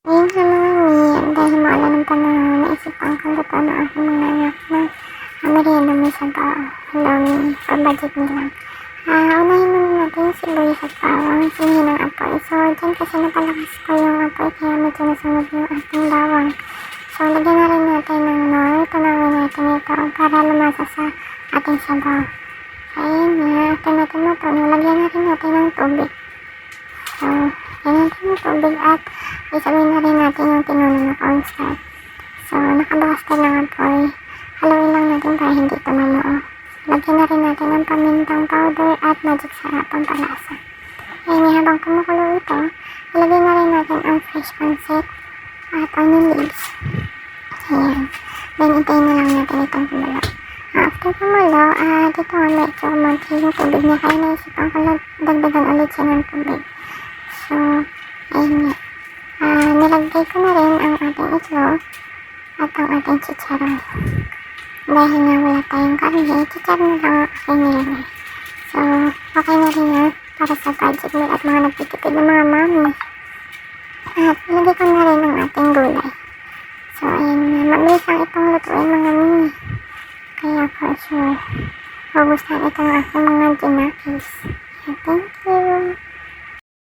Ayun nga mga mi, dahil maulan ng panahon, naisipan kong lutuan ng aking mga anak na merienda may sabaw. Hello mi, for budget me lang. Unahin muna natin yung sibuyas at bawang, sinihin ng apoy. So, dyan kasi napalakas ko yung apoy, kaya medyo nasunog yung ating bawang. So, lagyan na rin natin ng nor, tunawin natin ito para lumasa sa ating sabaw. Ayun nga, after natin matunaw, lagyan na rin natin ng tubig. So, lagyan natin ng tubig at isabihin na rin natin yung tinunan na cornstarch. So, nakabukas ka ng apoy. Haluin lang natin para hindi ito mamuo. Lagyan na rin natin ng pamintang powder at magic sarap ang palasa. Ayun, habang kumukulo ito, ilagay na rin natin ang fresh pancit at onion leaves. Ayan. Then, itayin na lang natin itong kumulo. After kumulo, dito nga medyo umunti yung tubig niya, kaya naisipan ko dagdagan ulit siya ng tubig. So, ayun nga. Nilagay ko na rin ang ating itlog at ang ating chicharon. Dahil nga wala tayong karne, chicharon na lang ang aking nilagay. So, okay na rin yan para sa budget meal at mga nagtitipid ng mga mami. At nilagay ko na rin ang ating gulay. So, ayun nga. Mabilis lang itong lutuin mga mami. Kaya for sure, magustuhan itong aking mga ginakis. Thank you!